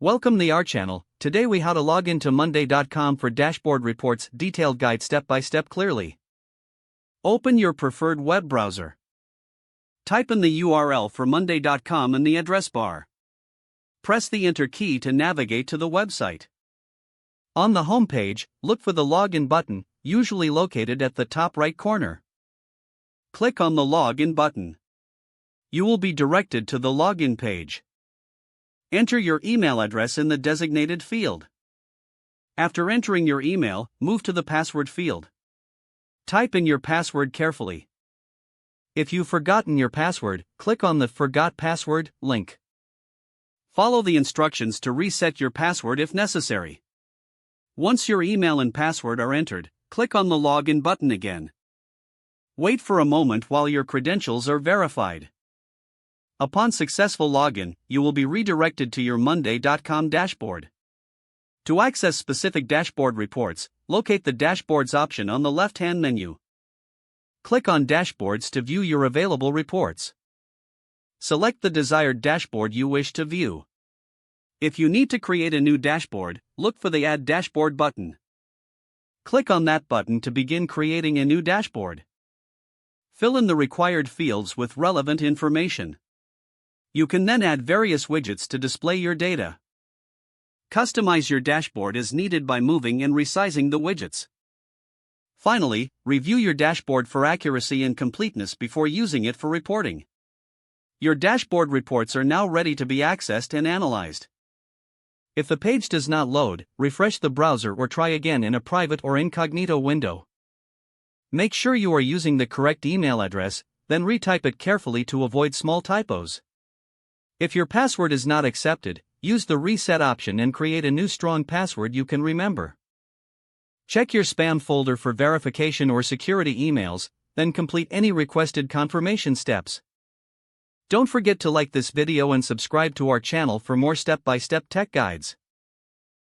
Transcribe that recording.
Welcome the our channel. Today we how to log into monday.com for dashboard reports, detailed guide step by step clearly. Open your preferred web browser. Type in the URL for monday.com in the address bar. Press the enter key to navigate to the website. On the home page, look for the login button, usually located at the top right corner. Click on the login button. You will be directed to the login page. Enter your email address in the designated field. After entering your email, move to the password field. Type in your password carefully. If you've forgotten your password, click on the Forgot Password link. Follow the instructions to reset your password if necessary. Once your email and password are entered, click on the Login button again. Wait for a moment while your credentials are verified. Upon successful login, you will be redirected to your monday.com dashboard. To access specific dashboard reports, locate the Dashboards option on the left-hand menu. Click on Dashboards to view your available reports. Select the desired dashboard you wish to view. If you need to create a new dashboard, look for the Add Dashboard button. Click on that button to begin creating a new dashboard. Fill in the required fields with relevant information. You can then add various widgets to display your data. Customize your dashboard as needed by moving and resizing the widgets. Finally, review your dashboard for accuracy and completeness before using it for reporting. Your dashboard reports are now ready to be accessed and analyzed. If the page does not load, refresh the browser or try again in a private or incognito window. Make sure you are using the correct email address, then retype it carefully to avoid small typos. If your password is not accepted, use the reset option and create a new strong password you can remember. Check your spam folder for verification or security emails, then complete any requested confirmation steps. Don't forget to like this video and subscribe to our channel for more step-by-step tech guides.